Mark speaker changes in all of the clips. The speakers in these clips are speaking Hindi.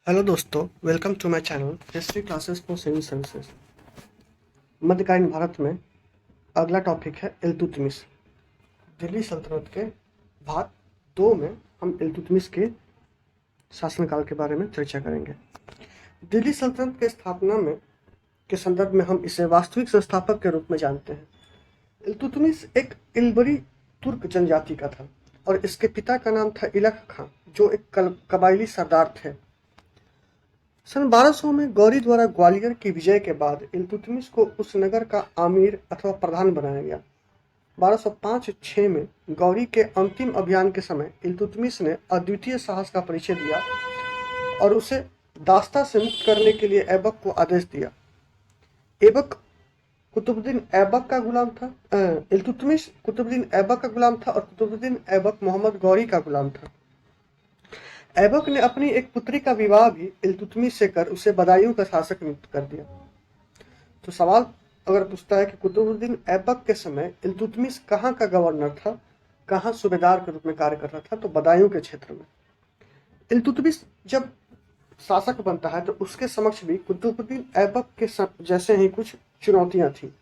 Speaker 1: हेलो दोस्तों, welcome to my channel history classes for civil services. मध्यकालीन भारत में अगला टॉपिक है इल्तुतमिश। दिल्ली सल्तनत के भाग 2 में हम इल्तुतमिश के शासनकाल के बारे में चर्चा करेंगे। दिल्ली सल्तनत के स्थापना में के संदर्भ में हम इसे वास्तविक संस्थापक के रूप में जानते हैं। इल्तुतमिश एक इल्बरी तुर्क जनजाति का था और इसके पिता का नाम था इलख खां, जो एक कबायली सरदार थे। सन 1200 में गौरी द्वारा ग्वालियर की विजय के बाद इल्तुतमिश को उस नगर का आमिर अथवा प्रधान बनाया गया। 1205-6 में गौरी के अंतिम अभियान के समय इल्तुतमिश ने अद्वितीय साहस का परिचय दिया और उसे दास्ता से मुक्त करने के लिए ऐबक को आदेश दिया। ऐबक कुतुबुद्दीन ऐबक का गुलाम था। इल्तुतमिश कुतुबुद्दीन ऐबक का गुलाम था और कुतुबुद्दीन ऐबक मोहम्मद गौरी का गुलाम था। ऐबक ने अपनी एक पुत्री का विवाह भी इल्तुतमिश से कर उसे बदायूं का शासक नियुक्त कर दिया। तो सवाल अगर पूछता है कि कुतुबुद्दीन ऐबक के समय इल्तुतमिश कहाँ का गवर्नर था, कहाँ सूबेदार के रूप में कार्य कर रहा था, तो बदायूं के क्षेत्र में। इल्तुतमिश जब शासक बनता है तो उसके समक्ष भी कुतुबुद्दीन ऐबक के जैसे ही कुछ चुनौतियां थी,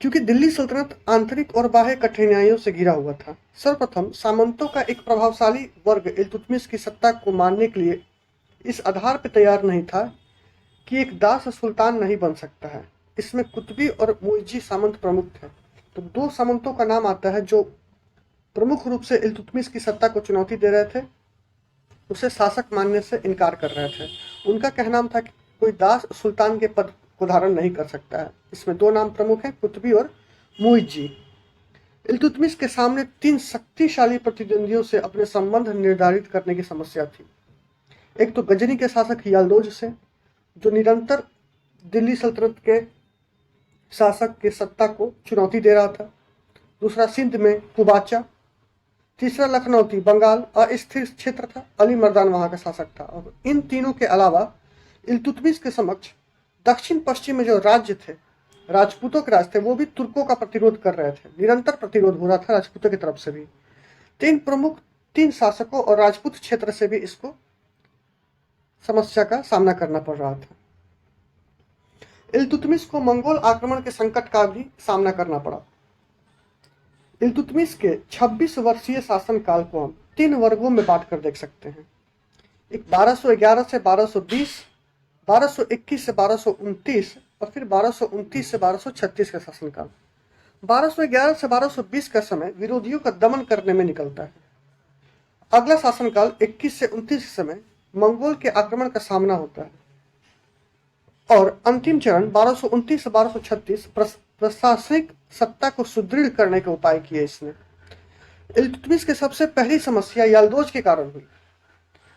Speaker 1: क्योंकि दिल्ली सल्तनत आंतरिक और बाह्य कठिनाइयों से घिरा हुआ था। सर्वप्रथम सामंतों का एक प्रभावशाली वर्ग इल्तुतमिश की सत्ता को मानने के लिए इस आधार पर तैयार नहीं था कि एक दास सुल्तान नहीं बन सकता है। इसमें कुतुबी और मुइज्जी सामंत प्रमुख थे। तो दो सामंतों का नाम आता है जो प्रमुख रूप से इल्तुतमिश की सत्ता को चुनौती दे रहे थे, उसे शासक मानने से इनकार कर रहे थे। उनका कहना था कि कोई दास सुल्तान के पद को धारण नहीं कर सकता है। इसमें दो नाम प्रमुख हैं, कुतुबी और मुइज्जी। इल्तुतमिश के सामने 3 शक्तिशाली प्रतिद्वंदियों से अपने संबंध निर्धारित करने की समस्या थी। एक तो गजनी के शासक याल्दोज से, जो निरंतर दिल्ली सल्तनत के शासक के सत्ता को चुनौती दे रहा था। दूसरा सिंध में कुबाचा। तीसरा लखनौती बंगाल अस्थिर क्षेत्र था, अली मर्दान वहां का शासक था। और इन तीनों के अलावा इल्तुतमिश के समक्ष दक्षिण पश्चिम में जो राज्य थे, राजपूतों के राज थे, वो भी तुर्कों का प्रतिरोध कर रहे थे। निरंतर प्रतिरोध हो रहा था राजपूतों की तरफ से भी। 3 शासकों और राजपूत क्षेत्र से भी इसको समस्या का सामना करना पड़ रहा था। इल्तुतमिश को मंगोल आक्रमण के संकट का भी सामना करना पड़ा। इल्तुतमिश के 26 वर्षीय शासनकाल को हम 3 वर्गों में बांट कर देख सकते हैं। एक 1211 से 1220, 1221 से 1229 और फिर 1229 से 1236 का शासनकाल। 1211 से 1220 का समय विरोधियों का दमन करने में निकलता है। अगला शासनकाल 21 से 29 के समय मंगोल के आक्रमण का सामना होता है और अंतिम चरण 1229 से 1236 प्रशासनिक सत्ता को सुदृढ़ करने के उपाय किए इसने। इल्तुतमिश की सबसे पहली समस्या याल्दोज के कारण हुई।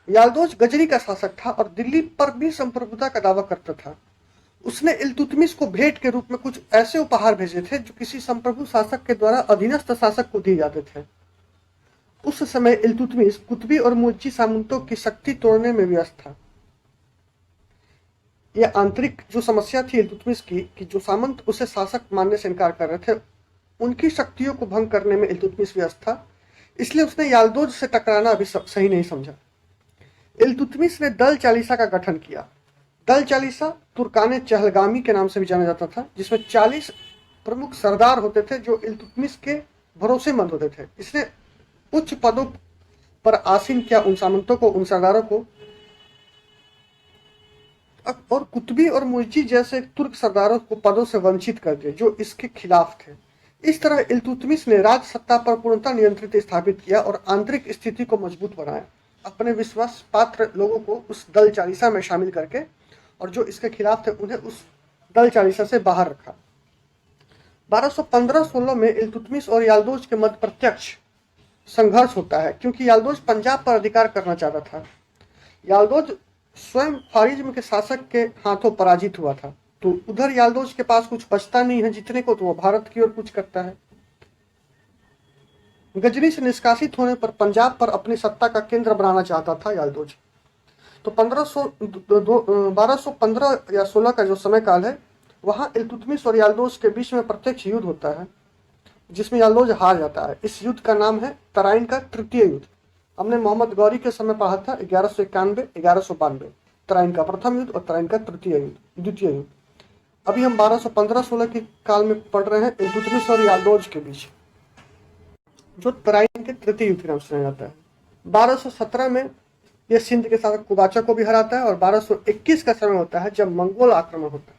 Speaker 1: याल्दोज गजनी का शासक था और दिल्ली पर भी संप्रभुता का दावा करता था। उसने इल्तुतमिश को भेंट के रूप में कुछ ऐसे उपहार भेजे थे जो किसी संप्रभु शासक के द्वारा अधीनस्थ शासक को दिए जाते थे। उस समय इल्तुतमिश कुतुबी और मुइज्जी सामंतों की शक्ति तोड़ने में व्यस्त था। यह आंतरिक जो समस्या थी इल्तुतमिश की कि जो सामंत उसे शासक मानने से इनकार कर रहे थे, उनकी शक्तियों को भंग करने में इल्तुतमिश व्यस्त था। इसलिए उसने याल्दोज से टकराना अभी सही नहीं समझा। इल्तुतमिश ने दल चालीसा का गठन किया। दल चालीसा तुर्काने चहलगामी के नाम से भी जाना जाता था, जिसमें 40 प्रमुख सरदार होते थे जो इल्तुतमिश के भरोसेमंद होते थे। इसने उच्च पदों पर आसीन किया उन सामंतों को, उन सरदारों को, और कुतुबी और मुइज्जी जैसे तुर्क सरदारों को पदों से वंचित कर दिया जो इसके खिलाफ थे। इस तरह इल्तुतमिश ने राज सत्ता पर पूर्णतः नियंत्रित स्थापित किया और आंतरिक स्थिति को मजबूत बनाया, अपने विश्वास पात्र लोगों को उस दल चालीसा में शामिल करके, और जो इसके खिलाफ थे उन्हें उस दल चालीसा से बाहर रखा। 1215-16 में इल्तुतमिश और याल्दोज के मध्य प्रत्यक्ष संघर्ष होता है, क्योंकि याल्दोज पंजाब पर अधिकार करना चाहता था। याल्दोज स्वयं ख्वारिज्म के शासक के हाथों पराजित हुआ था, तो उधर याल्दोज के पास कुछ बचता नहीं है जीतने को, तो वो भारत की ओर कुछ करता है। गजनी से निष्कासित होने पर पंजाब पर अपनी सत्ता का केंद्र बनाना चाहता था याल्दोज। तो 1215 या 16 का जो समय काल है, वहां इल्तुतमिश और याल्दोज के बीच में प्रत्यक्ष युद्ध होता है, जिसमें याल्दोज हार जाता है। इस युद्ध का नाम है तराइन का तृतीय युद्ध। हमने मोहम्मद गौरी के समय पढ़ा था 1191 1192, तराइन का प्रथम युद्ध और तराइन का द्वितीय युद्ध। अभी हम 1215-16 के काल में पढ़ रहे हैं इल्तुतमिश और याल्दोज के बीच, जो तराइन के तृतीय युद्ध के नाम से जाना जाता है। 1217 में यह सिंध के साथ कुबाचा को भी हराता है और 1221 का समय होता है जब मंगोल आक्रमण होता है।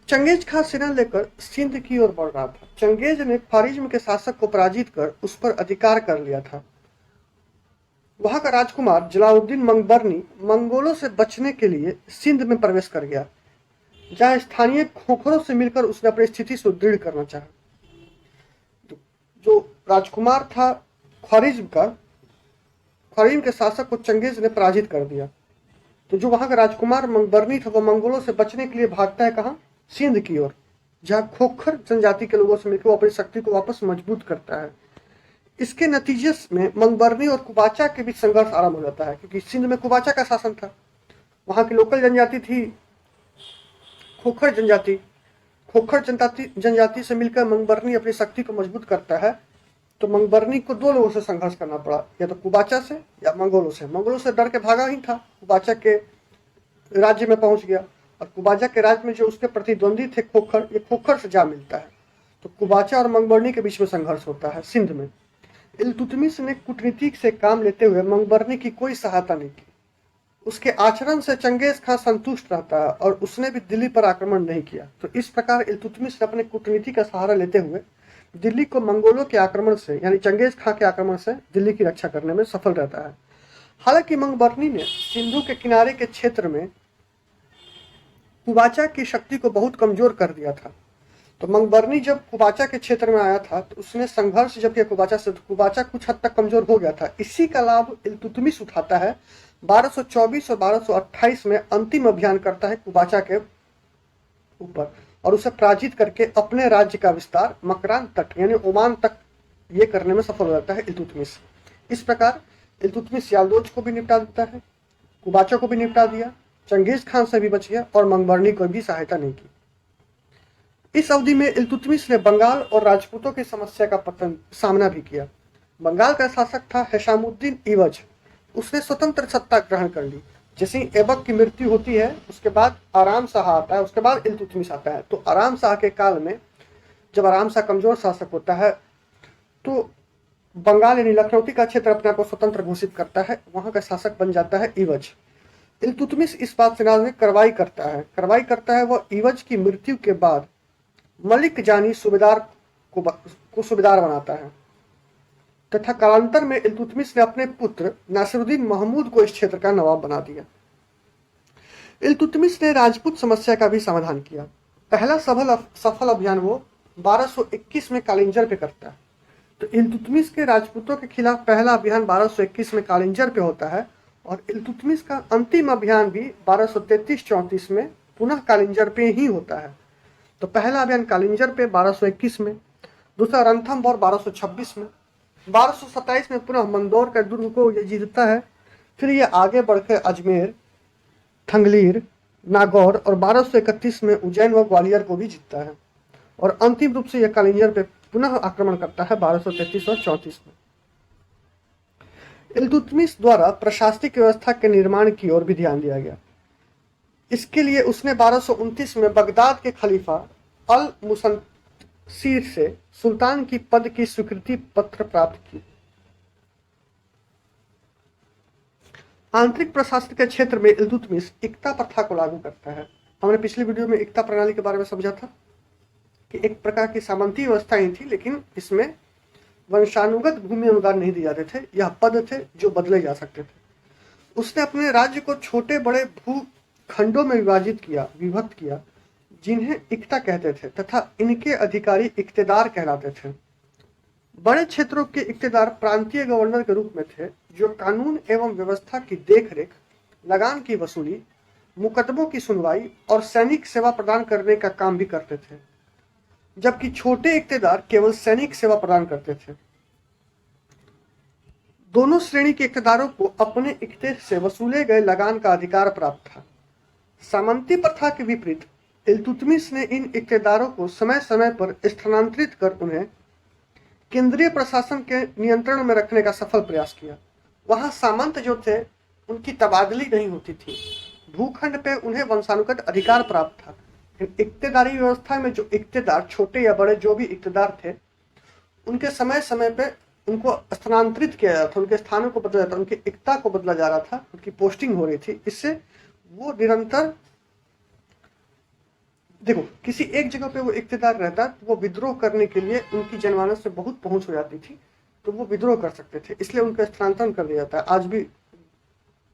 Speaker 1: चंगेज खान सेना लेकर सिंध की ओर बढ़ रहा था। चंगेज ने ख्वारिज्म के शासक को पराजित कर उस पर अधिकार कर लिया था। वहां का राजकुमार जलालुद्दीन मंगबरनी मंगोलों से बचने के लिए सिंध में प्रवेश कर गया, जहां स्थानीय खोखरों से मिलकर उसने अपनी स्थिति सुदृढ़ करना चाहा। जो राजकुमार था ख्वारिज्म के शासक को चंगेज ने पराजित कर दिया। तो जो वहां का राजकुमार मंगबरनी था वो मंगोलों से बचने के लिए भागता है कहाँ? सिंध की ओर, जहां खोखर जनजाति के लोगों से मिलकर वो अपनी शक्ति को वापस मजबूत करता है। इसके नतीजे में मंगबरनी और कुबाचा के बीच संघर्ष आरंभ हो जाता है, क्योंकि सिंध में कुबाचा का शासन था। वहां की लोकल जनजाति थी खोखर जनजाति। खोखर जनजाति से मिलकर मंगबरनी अपनी शक्ति को मजबूत करता है। तो मंगबरनी को दो लोगों से संघर्ष करना पड़ा, या तो कुबाचा से या मंगोलों से। मंगोलों से डर के भागा ही था, कुबाचा के राज्य में पहुंच गया, और कुबाचा के राज्य में जो उसके प्रतिद्वंदी थे खोखर, ये खोखर से जा मिलता है। तो कुबाचा और मंगबरनी के बीच में संघर्ष होता है सिंध में। इल्तुतमिश ने कूटनीति से काम लेते हुए मंगबरनी की कोई सहायता नहीं की। उसके आचरण से चंगेज खान संतुष्ट रहता है और उसने भी दिल्ली पर आक्रमण नहीं किया। तो इस प्रकार इल्तुतमिश ने अपने कूटनीति का सहारा लेते हुए दिल्ली को मंगोलों के आक्रमण से, यानी चंगेज खान के आक्रमण से दिल्ली की रक्षा करने में सफल रहता है। हालांकि मंगबरनी ने सिंधु के किनारे के क्षेत्र में कुबाचा की शक्ति को बहुत कमजोर कर दिया था। तो मंगबरनी जब कुबाचा के क्षेत्र में आया था तो उसने संघर्ष जब किया कुबाचा से, तो कुबाचा कुछ हद तक कमजोर हो गया था। इसी का लाभ इल्तुतमिश उठाता है। 1224 और 1228 में अंतिम अभियान करता है कुबाचा के ऊपर और उसे पराजित करके अपने राज्य का विस्तार मकरान तट यानी ओमान तक ये करने में सफल हो जाता है इल्तुतमिश। इस प्रकार इल्तुतमिश याल्दोज को भी निपटा देता है, कुबाचा को भी निपटा दिया, चंगेज खान से भी बच गया और मंगबरनी को भी सहायता नहीं की। इस अवधि में इल्तुतमिश ने बंगाल और राजपूतों की समस्या का सामना भी किया। बंगाल का शासक था हेशामुद्दीन इवज। उसने स्वतंत्र सत्ता ग्रहण कर ली। जैसे ही ऐबक की मृत्यु होती है उसके बाद आराम शाह आता है, उसके बाद इल्तुतमिश आता है। तो आराम शाह के काल में जब आराम शाह कमजोर शासक होता है तो बंगाल यानी लखनौती का क्षेत्र अपने आप को स्वतंत्र घोषित करता है, वहां का शासक बन जाता है इवज। इल्तुतमिश इस बात से में कार्रवाई करता है। वह इवज की मृत्यु के बाद मलिक जानी सूबेदार को सूबेदार बनाता है तथा कालांतर में इल्तुतमिश ने अपने पुत्र नासिरुद्दीन महमूद को इस क्षेत्र का नवाब बना दिया। इल्तुतमिश ने राजपूत समस्या का भी समाधान किया। पहला सफल अभियान वो 1221 में कालिंजर पे करता है। तो इल्तुतमिश के राजपूतों के खिलाफ पहला अभियान 1221 में कालिंजर पे होता है और इल्तुतमिश का अंतिम अभियान भी 1233-34 में पुनः कालिंजर पे ही होता है। तो पहला अभियान कालिंजर पे 1221 में, दूसरा रणथंभौर 1226 में, 1227 में पुनः मंदौर का दुर्ग को ये जीतता है। फिर ये आगे बढ़कर अजमेर, थंगलीर, नागौर और 1231 में उज्जैन व ग्वालियर को भी जीतता है और अंतिम रूप से यह कालिंजर पे पुनः आक्रमण करता है 1233 और 34 में। इल्तुतमिश द्वारा प्रशासनिक व्यवस्था के निर्माण की ओर भी ध्यान दिया गया। इसके लिए उसने 1229 में बगदाद के खलीफा अल मुसनसीर से सुल्तान की पद की स्वीकृति पत्र प्राप्त की। आंतरिक प्रशासन के क्षेत्र में इल्तुतमिश इक्ता प्रथा को लागू करता है। हमने पिछली वीडियो में इक्ता प्रणाली के बारे में समझा था कि एक प्रकार की सामंती व्यवस्था ही थी, लेकिन इसमें वंशानुगत भूमि अनुदान नहीं दिए जाते थे। यह पद थे जो बदले जा सकते थे। उसने अपने राज्य को छोटे बड़े भूखंडों में विभक्त किया जिन्हें इक्ता कहते थे तथा इनके अधिकारी इक्तेदार कहलाते थे। बड़े क्षेत्रों के इक्तेदार प्रांतीय गवर्नर के रूप में थे जो कानून एवं व्यवस्था की देखरेख, लगान की वसूली, मुकदमों की सुनवाई और सैनिक सेवा प्रदान करने का काम भी करते थे, जबकि छोटे इक्तेदार केवल सैनिक सेवा प्रदान करते थे। दोनों श्रेणी के इक्तेदारों को अपने इक्ते से वसूले गए लगान का अधिकार प्राप्त था। सामंती प्रथा के विपरीत इल्तुतमिश ने इन इक्तेदारों को समय समय पर स्थानांतरित कर उन्हें केंद्रीय प्रशासन के नियंत्रण में रखने का सफल प्रयास किया। वहां सामंत जो थे उनकी तबादली नहीं होती थी, भूखंड पे उन्हें वंशानुगत अधिकार प्राप्त था। इक्तेदारी व्यवस्था में जो इक्तेदार, छोटे या बड़े जो भी इक्तेदार थे, उनके समय समय पे उनको स्थानांतरित किया जाता था, उनके स्थानों को बदला जाता था, उनकी एकता को बदला जा रहा था, उनकी पोस्टिंग हो रही थी। इससे वो निरंतर, देखो किसी एक जगह पे वो इक्तेदार रहता तो वो विद्रोह करने के लिए उनकी जनमानस से बहुत पहुंच हो जाती थी, तो वो विद्रोह कर सकते थे, इसलिए उनका स्थानांतरण कर दिया जाता है। आज भी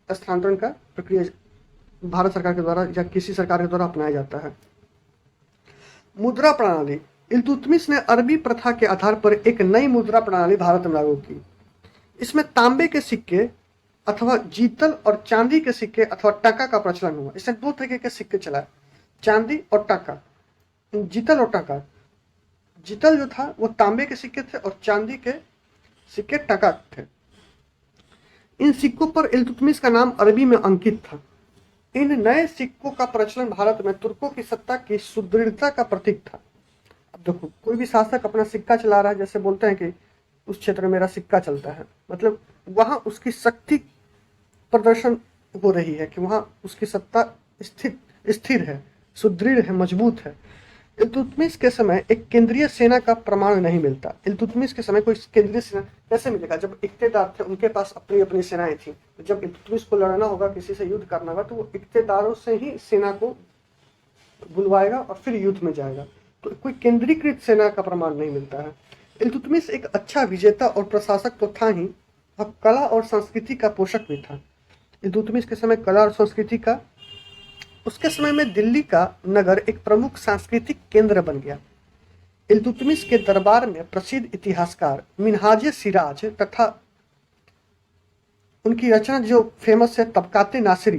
Speaker 1: स्थानांतरण का प्रक्रिया भारत सरकार के द्वारा या किसी सरकार के द्वारा अपनाया जाता है। मुद्रा प्रणाली, इल्तुतमिश ने अरबी प्रथा के आधार पर एक नई मुद्रा प्रणाली भारत में लागू की। इसमें तांबे के सिक्के अथवा जीतल और चांदी के सिक्के अथवा टका का प्रचलन हुआ। इसने दो तरीके के सिक्के चलाए, चांदी और टका, जीतल और टका। जीतल जो था वो तांबे के सिक्के थे और चांदी के सिक्के टका थे। इन सिक्कों पर इल्तुतमिश का नाम अरबी में अंकित था। इन नए सिक्कों का प्रचलन भारत में तुर्कों की सत्ता की सुदृढ़ता का प्रतीक था। अब देखो कोई भी शासक अपना सिक्का चला रहा है, जैसे बोलते हैं कि उस क्षेत्र में मेरा सिक्का चलता है, मतलब वहां उसकी शक्ति प्रदर्शन हो रही है कि वहां उसकी सत्ता स्थिर है, सुदृढ़ है, मजबूत है। इल्तुतमिश के समय एक केंद्रीय सेना का प्रमाण नहीं मिलता। इल्तुतमिश के समय कोई केंद्रीय सेना कैसे मिलेगा? जब इक्तेदार थे उनके पास अपनी अपनी सेनाएं थी, तो जब इल्तुतमिश को लड़ना होगा, किसी से युद्ध करना होगा, तो वो इक्तेदारों से ही सेना को बुलवाएगा और फिर युद्ध में जाएगा। तो कोई केंद्रीकृत सेना का प्रमाण नहीं मिलता है। इल्तुतमिश एक अच्छा विजेता और प्रशासक तो था ही, वह कला और संस्कृति का पोषक भी था। इल्तुतमिश के समय कला और संस्कृति का, उसके समय में दिल्ली का नगर एक प्रमुख सांस्कृतिक केंद्र बन गया। इल्तुतमिश के दरबार में प्रसिद्ध इतिहासकार मिन्हाज सिराज तथा उनकी रचना जो फेमस है तबकाते नासिरी,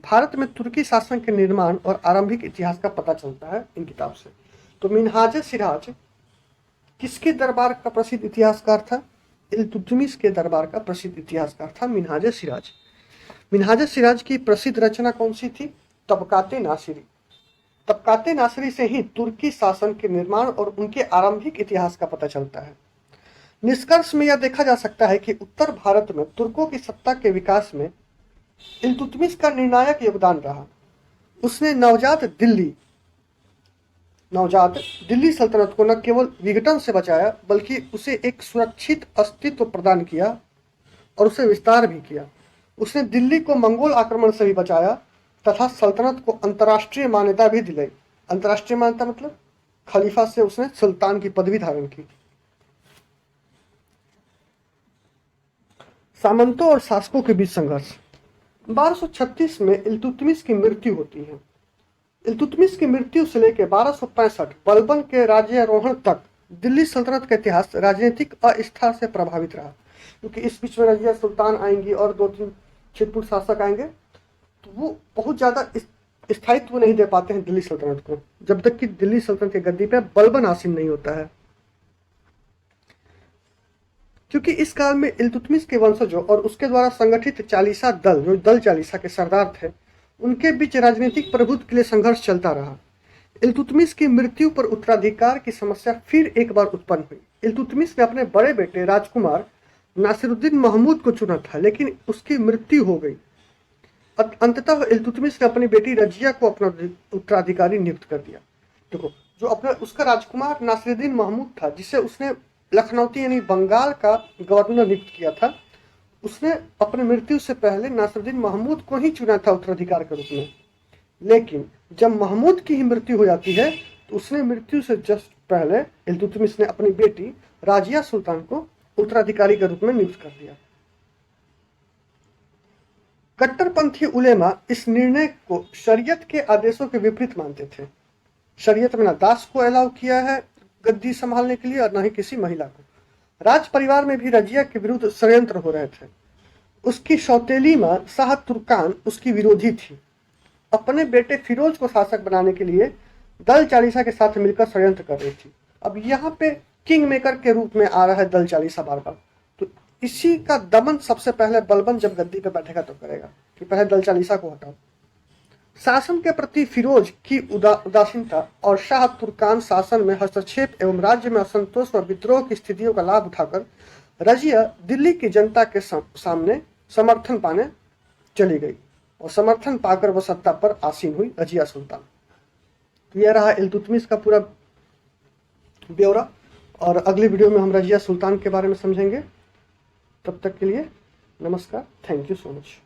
Speaker 1: भारत में तुर्की शासन के निर्माण और आरंभिक इतिहास का पता चलता है इन किताब से। तो मिन्हाज सिराज किसके दरबार का प्रसिद्ध इतिहासकार था? इल्तुतमिश के दरबार का प्रसिद्ध इतिहासकार था मिन्हाज सिराज। मिन्हाज सिराज की प्रसिद्ध रचना कौन सी थी? तबकाते नासिरी। तबकाते नासिरी से ही तुर्की शासन के निर्माण और उनके आरंभिक इतिहास का पता चलता है। निष्कर्ष में यह देखा जा सकता है कि उत्तर भारत में तुर्कों की सत्ता के विकास में इल्तुतमिश का निर्णायक योगदान रहा। उसने नवजात दिल्ली सल्तनत को न केवल विघटन से बचाया, बल्कि उसे एक सुरक्षित अस्तित्व प्रदान किया और उसे विस्तार भी किया। उसने दिल्ली को मंगोल आक्रमण से भी बचाया तथा सल्तनत को अंतर्राष्ट्रीय मान्यता भी दिलाई। अंतर्राष्ट्रीय मान्यता मतलब खलीफा से उसने सुल्तान की पदवी धारण की। सामंतों और शासकों के बीच संघर्ष। 1236 में इल्तुतमिश की मृत्यु होती है। इल्तुतमिश की मृत्यु से लेकर 1265 बलबन के राज्यारोहण तक दिल्ली सल्तनत का इतिहास राजनीतिक अस्थिरता से प्रभावित रहा, क्योंकि इस बीच में रजिया सुल्तान आएंगी और 2-3 छिटपुट शासक आएंगे, तो वो बहुत ज्यादा स्थायित्व नहीं दे पाते हैं दिल्ली सल्तनत को, जब तक कि दिल्ली सल्तनत की गद्दी पे बलबन आसीन नहीं होता है। क्योंकि इस काल में इल्तुतमिश के वंशजों और उसके द्वारा संगठित चालीसा दल, जो दल चालीसा के सरदार थे, उनके बीच राजनीतिक प्रभुत्व के लिए संघर्ष चलता रहा। इल्तुतमिश की मृत्यु पर उत्तराधिकार की समस्या फिर एक बार उत्पन्न हुई। इल्तुतमिश ने अपने बड़े बेटे राजकुमार नासिरुद्दीन महमूद को चुना था, लेकिन उसकी मृत्यु हो गई। अंततः इल्तुतमिश ने अपनी बेटी रजिया को अपना उत्तराधिकारी नियुक्त कर दिया। देखो, जो अपना उसका राजकुमार नासिरुद्दीन महमूद था, जिसे उसने लखनौती यानी बंगाल का गवर्नर नियुक्त किया था, उसने अपनी मृत्यु से पहले नासिरुद्दीन महमूद को ही चुना था उत्तराधिकार के रूप में। लेकिन जब महमूद की ही मृत्यु हो जाती है, तो उसने मृत्यु से जस्ट पहले इल्तुतमिश ने अपनी बेटी राजिया सुल्तान को उत्तराधिकारी के रूप में नियुक्त कर दिया। कट्टरपंथी उलेमा इस निर्णय को शरीयत के आदेशों के विपरीत मानते थे। शरीयत में न दास को अलाउ किया है गद्दी संभालने के लिए और न ही किसी महिला को। राज परिवार में भी रजिया के विरुद्ध षड्यंत्र हो रहे थे। उसकी सौतेली मां शाह तुर्कान उसकी विरोधी थी। अपने बेटे फिरोज को शासक बनाने के लिए दल चालीसा के साथ मिलकर षड्यंत्र कर रही थी। अब यहाँ पे किंग मेकर के रूप में आ रहा है दल चालीसा बार बार, तो इसी का दमन सबसे पहले बलबन जब गद्दी पे बैठेगा तो करेगा कि पहले दल चालीसा को हटाओ। शासन के प्रति फिरोज की उदासीनता और शाह तुर्कान शासन में हस्तक्षेप एवं राज्य में असंतोष व विद्रोह की स्थितियों का लाभ उठाकर रजिया दिल्ली की जनता के सामने समर्थन पाने चली गई और समर्थन पाकर वह सत्ता पर आसीन हुई रजिया सुल्तान। तो यह रहा इल्तुतमिश का पूरा ब्यौरा और अगली वीडियो में हम रजिया सुल्तान के बारे में समझेंगे। तब तक के लिए नमस्कार, थैंक यू सो मच।